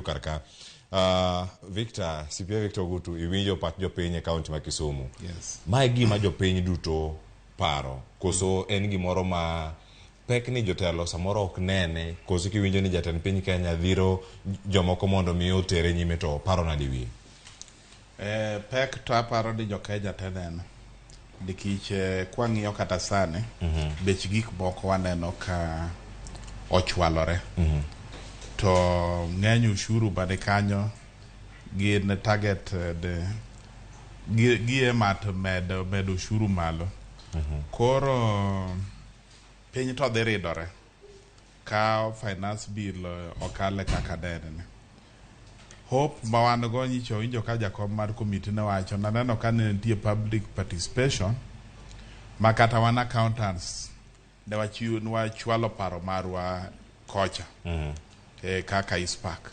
karka. Victor, CPA Victor Ogutu, iwinjo pat jopiny e kaunti ma Kisumu. Yes. Mae gima jopiny duto paro. Koso en gimoro ma pek ni jotelo samoro ok nene, koso kiwinjo ni jatend piny Kenya dhiro jomoko mondo mi otere nyime to paro nadi wiye. Pek to aparo ni jo Kenya te neno. Nikech kwang'iyo kata sani, bech gik moko waneno ka ochwalore. To ng'eny ushuru bade kanyo gin targeted gie mat medo ushuru malo. Koro piny to dhi ridore ka finance bill okale kaka dene. Hope ma wan go nyicho winjo ka jakom mar committee ne wacho naneno ka nitie public participation ma kata wan accountants ne wachwalo paro marwa kocha kaka ispak.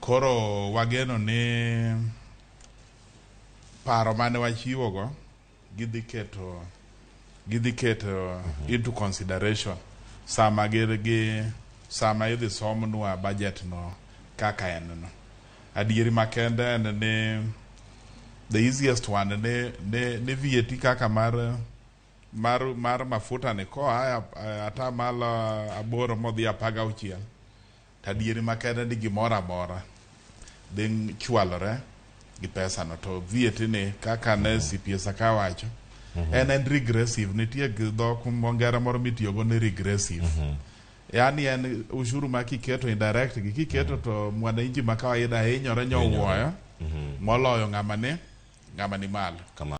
Koro wageno ni paro mane wachiwo go gidhi keto into consideration sama idhi somnwa budget no kaka en no. Adieri makende en ne the easiest one ne VAT kaka mar mafuta ne ko ata malo 8 modhi 16. Adieri makende ni gimoro amora dhi chwalore gi pesa no to VAT ne kaka ne CPA saka wacho en regressive. Nitie dhok mongera moro mitiyogo ni regressive. Yani en ushuru ma kiketo indirect kiketo to mwananchi ma kawaida hinyore nyowuoyo moloyo ng'ama ni malo.